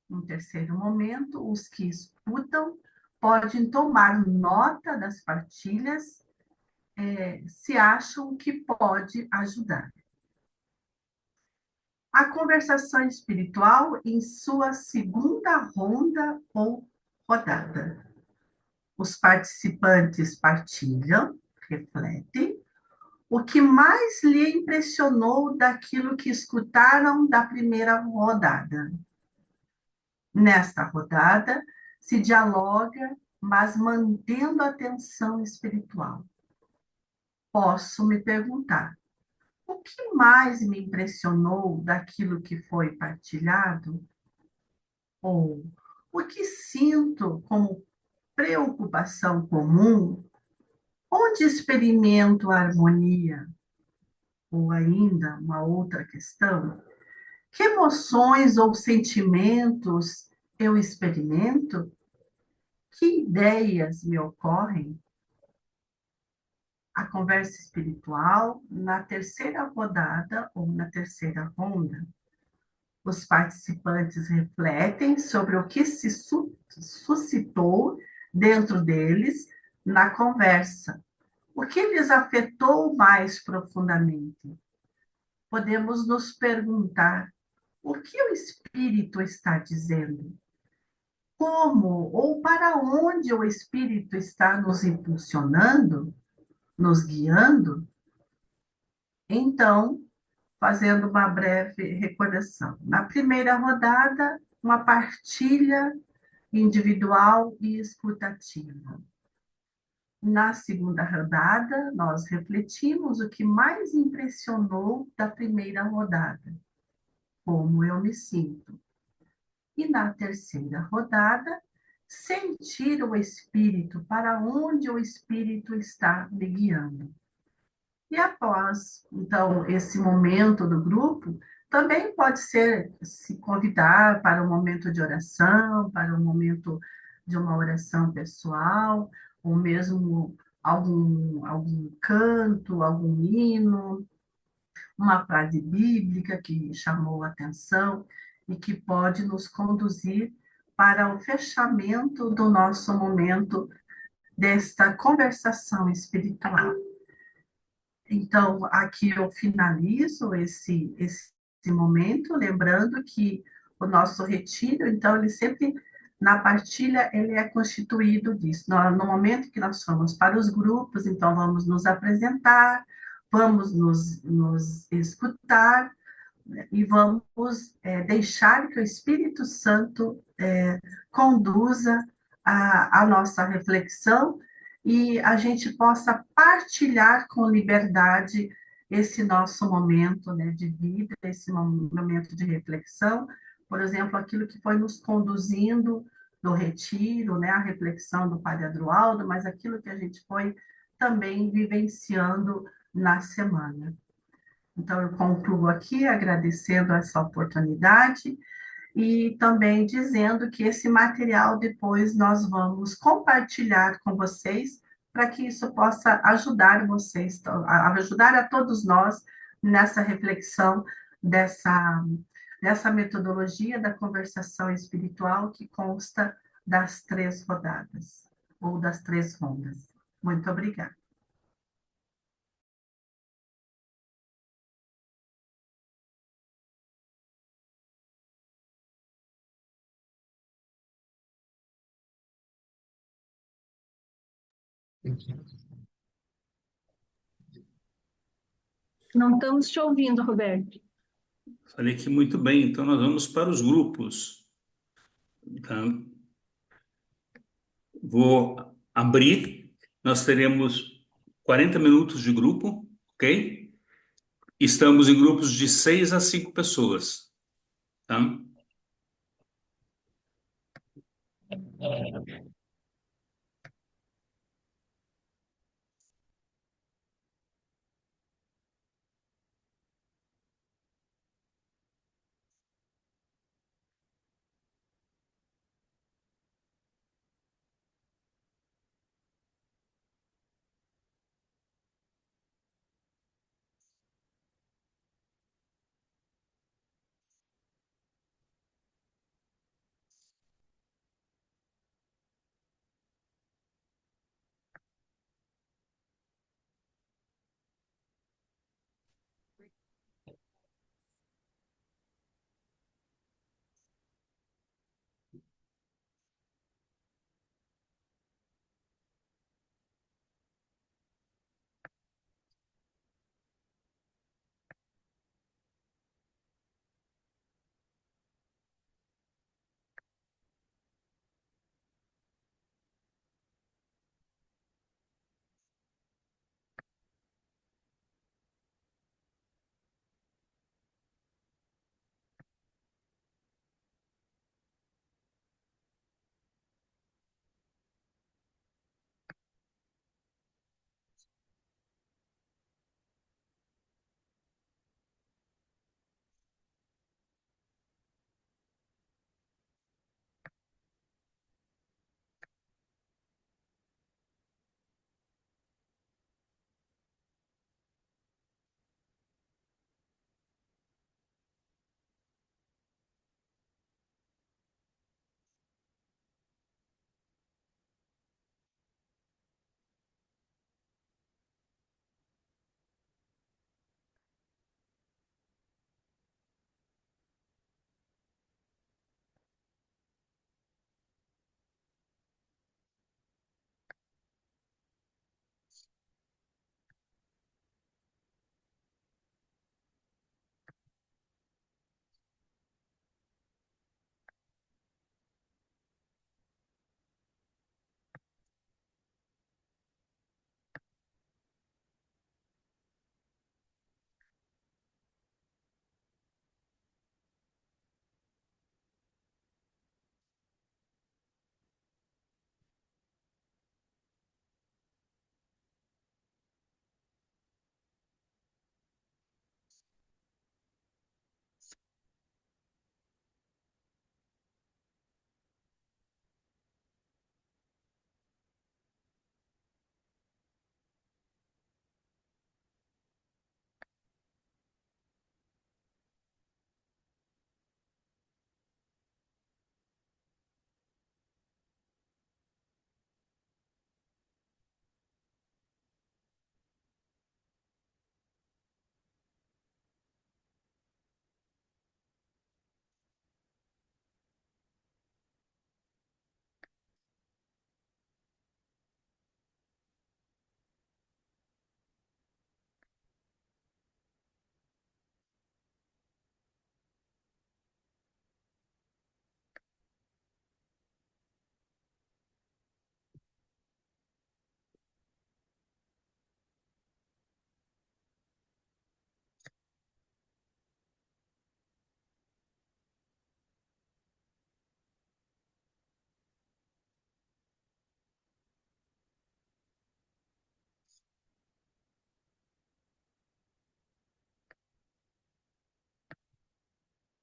No terceiro momento, os que escutam podem tomar nota das partilhas se acham que pode ajudar. A conversação espiritual em sua segunda ronda ou rodada. Os participantes partilham, refletem, o que mais lhe impressionou daquilo que escutaram da primeira rodada. Nesta rodada, se dialoga, mas mantendo a atenção espiritual. Posso me perguntar, o que mais me impressionou daquilo que foi partilhado? Ou o que sinto como preocupação comum? Onde experimento a harmonia? Ou ainda, uma outra questão, que emoções ou sentimentos eu experimento? Que ideias me ocorrem? A conversa espiritual, na terceira rodada ou na terceira ronda, os participantes refletem sobre o que se suscitou dentro deles na conversa, o que lhes afetou mais profundamente. Podemos nos perguntar o que o Espírito está dizendo, como ou para onde o Espírito está nos impulsionando, nos guiando. Então, fazendo uma breve recordação. Na primeira rodada, uma partilha individual e escutativa. Na segunda rodada, nós refletimos o que mais impressionou da primeira rodada, como eu me sinto. E na terceira rodada, sentir o Espírito, para onde o Espírito está me guiando. E após, então, esse momento do grupo, também pode ser se convidar para um momento de oração, para um momento de uma oração pessoal, ou mesmo algum canto, algum hino, uma frase bíblica que chamou a atenção e que pode nos conduzir para o fechamento do nosso momento desta conversação espiritual. Então, aqui eu finalizo esse momento, lembrando que o nosso retiro, então, ele sempre, na partilha, ele é constituído disso. No momento que nós fomos para os grupos, então, vamos nos apresentar, vamos nos escutar, né, e vamos deixar que o Espírito Santo conduza a nossa reflexão e a gente possa partilhar com liberdade esse nosso momento, né, de vida, esse momento de reflexão, por exemplo, aquilo que foi nos conduzindo do retiro, né, a reflexão do Padre Adroaldo, mas aquilo que a gente foi também vivenciando na semana. Então, eu concluo aqui agradecendo essa oportunidade e também dizendo que esse material depois nós vamos compartilhar com vocês, para que isso possa ajudar vocês, ajudar a todos nós nessa reflexão dessa metodologia da conversação espiritual que consta das 3 rodadas, ou das 3 rondas. Muito obrigada. Não estamos te ouvindo, Roberto. Falei que muito bem, então nós vamos para os grupos. Tá? Vou abrir, nós teremos 40 minutos de grupo, ok? Estamos em grupos de 6 a 5 pessoas, tá?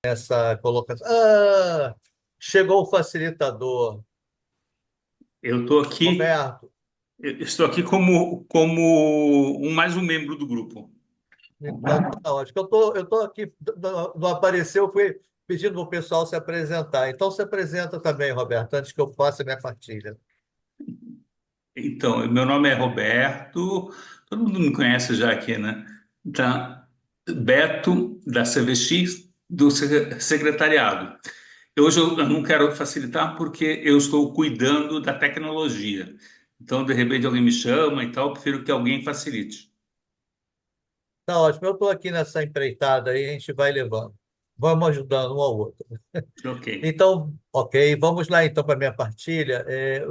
essa colocação. Ah, chegou o facilitador. Eu estou aqui, Roberto, eu estou aqui como mais um membro do grupo. então tá ótimo. Eu tô aqui, não apareceu, fui pedindo para o pessoal se apresentar. Então se apresenta também, Roberto, antes que eu faça minha partilha. Então, meu nome é Roberto, todo mundo me conhece já aqui, né? Então, Beto, da CVX, do secretariado. Hoje eu não quero facilitar porque eu estou cuidando da tecnologia. Então, de repente, alguém me chama e tal, eu prefiro que alguém facilite. Tá ótimo. Eu estou aqui nessa empreitada aí, a gente vai levando. Vamos ajudando um ao outro. Ok. Então, ok, vamos lá então para a minha partilha.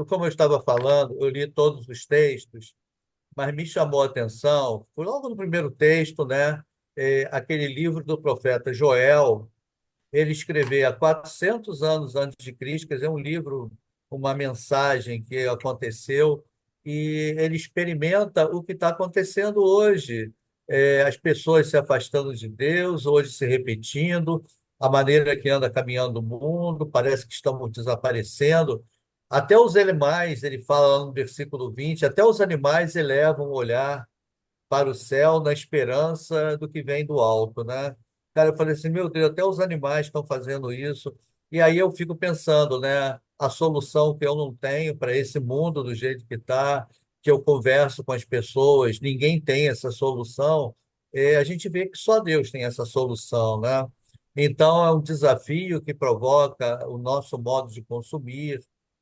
Como eu estava falando, eu li todos os textos, mas me chamou a atenção, foi logo no primeiro texto, né? Aquele livro do profeta Joel. Ele escreveu há 400 anos antes de Cristo, quer dizer, um livro, uma mensagem que aconteceu, e ele experimenta o que está acontecendo hoje. As pessoas se afastando de Deus, hoje se repetindo, a maneira que anda caminhando o mundo, parece que estamos desaparecendo. Até os animais, ele fala lá no versículo 20, até os animais elevam o olhar para o céu na esperança do que vem do alto, né? Cara, eu falei assim, meu Deus, até os animais estão fazendo isso. E aí eu fico pensando, né? A solução que eu não tenho para esse mundo do jeito que está, que eu converso com as pessoas, ninguém tem essa solução. A gente vê que só Deus tem essa solução, né? Então é um desafio que provoca o nosso modo de consumir,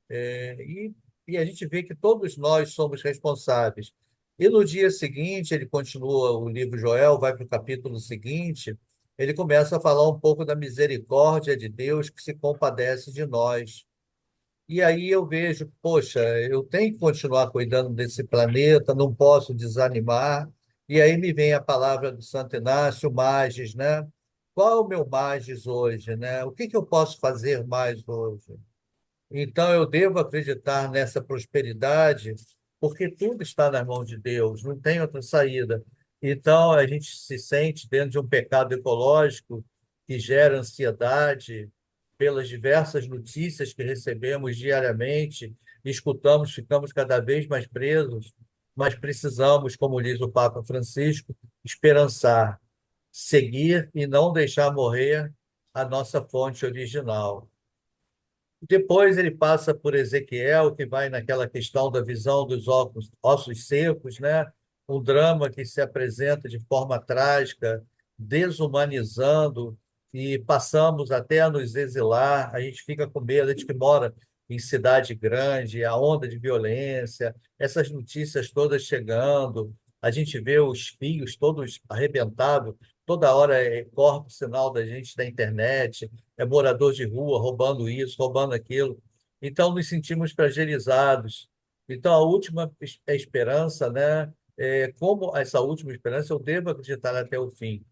e a gente vê que todos nós somos responsáveis. E no dia seguinte, ele continua o livro Joel, vai para o capítulo seguinte, ele começa a falar um pouco da misericórdia de Deus que se compadece de nós. E aí eu vejo, poxa, eu tenho que continuar cuidando desse planeta, não posso desanimar. E aí me vem a palavra do Santo Inácio, Magis, né? Qual é o meu Magis hoje, né? O que que eu posso fazer mais hoje? Então, eu devo acreditar nessa prosperidade, porque tudo está nas mãos de Deus, não tem outra saída. Então, a gente se sente dentro de um pecado ecológico que gera ansiedade pelas diversas notícias que recebemos diariamente, escutamos, ficamos cada vez mais presos, mas precisamos, como diz o Papa Francisco, esperançar, seguir e não deixar morrer a nossa fonte original. Depois ele passa por Ezequiel, que vai naquela questão da visão dos ossos secos, né? Um drama que se apresenta de forma trágica, desumanizando, e passamos até a nos exilar. A gente fica com medo, a gente que mora em cidade grande, a onda de violência, essas notícias todas chegando, a gente vê os fios todos arrebentados, toda hora corta o sinal da gente da internet, é morador de rua roubando isso, roubando aquilo. Então, nos sentimos fragilizados. Então, a última esperança, né? Como essa última esperança, eu devo acreditar até o fim.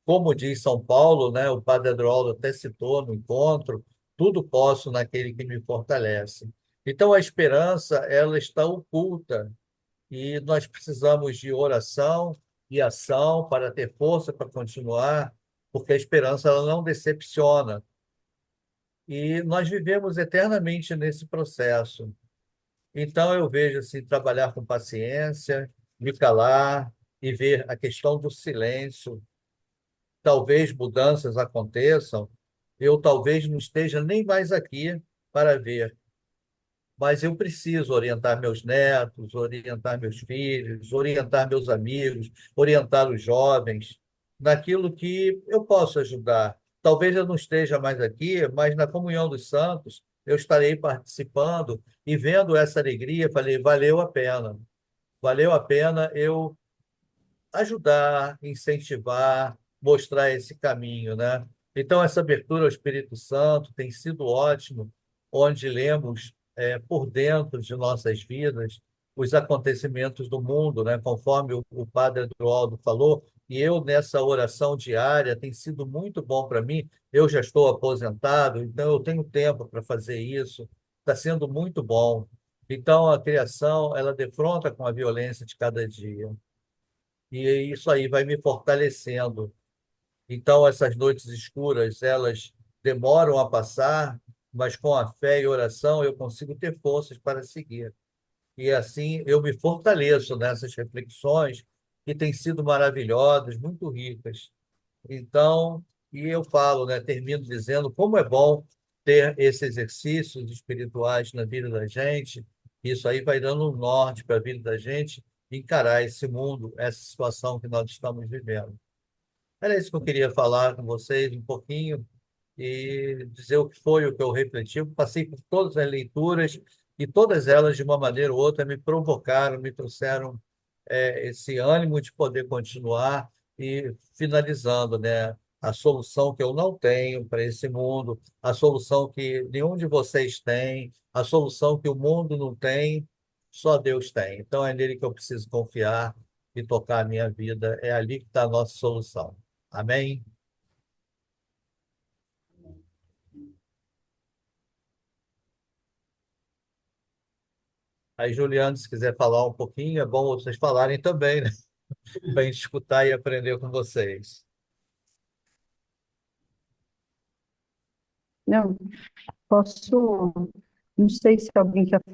Como diz São Paulo, né? O Padre Adroaldo até citou no encontro, tudo posso naquele que me fortalece. Então, a esperança, ela está oculta e nós precisamos de oração e ação para ter força para continuar, porque a esperança ela não decepciona. E nós vivemos eternamente nesse processo. Então, eu vejo assim, trabalhar com paciência, me calar e ver a questão do silêncio. Talvez mudanças aconteçam, eu talvez não esteja nem mais aqui para ver, mas eu preciso orientar meus netos, orientar meus filhos, orientar meus amigos, orientar os jovens naquilo que eu posso ajudar. Talvez eu não esteja mais aqui, mas na comunhão dos santos eu estarei participando e vendo essa alegria, falei, valeu a pena. Valeu a pena eu ajudar, incentivar, mostrar esse caminho, né? Então, essa abertura ao Espírito Santo tem sido ótimo, onde lemos por dentro de nossas vidas os acontecimentos do mundo, né? Conforme o Padre Eduardo falou, e eu nessa oração diária tem sido muito bom para mim. Eu já estou aposentado, então eu tenho tempo para fazer isso. Está sendo muito bom. Então, a criação, ela defronta com a violência de cada dia. E isso aí vai me fortalecendo. Então, essas noites escuras, elas demoram a passar, mas com a fé e oração eu consigo ter forças para seguir. E assim eu me fortaleço nessas reflexões que têm sido maravilhosas, muito ricas. Então, e eu falo, né, termino dizendo como é bom ter esses exercícios espirituais na vida da gente. Isso aí vai dando um norte para a vida da gente encarar esse mundo, essa situação que nós estamos vivendo. Era isso que eu queria falar com vocês um pouquinho e dizer o que foi o que eu refleti. Eu passei por todas as leituras e todas elas, de uma maneira ou outra, me provocaram, me trouxeram esse ânimo de poder continuar e finalizando, né, a solução que eu não tenho para esse mundo, a solução que nenhum de vocês tem, a solução que o mundo não tem, só Deus tem. Então é nele que eu preciso confiar e tocar a minha vida. É ali que está a nossa solução. Amém? Aí, Juliano, se quiser falar um pouquinho, é bom vocês falarem também, né? Para a gente escutar e aprender com vocês. Não, posso. Não sei se alguém quer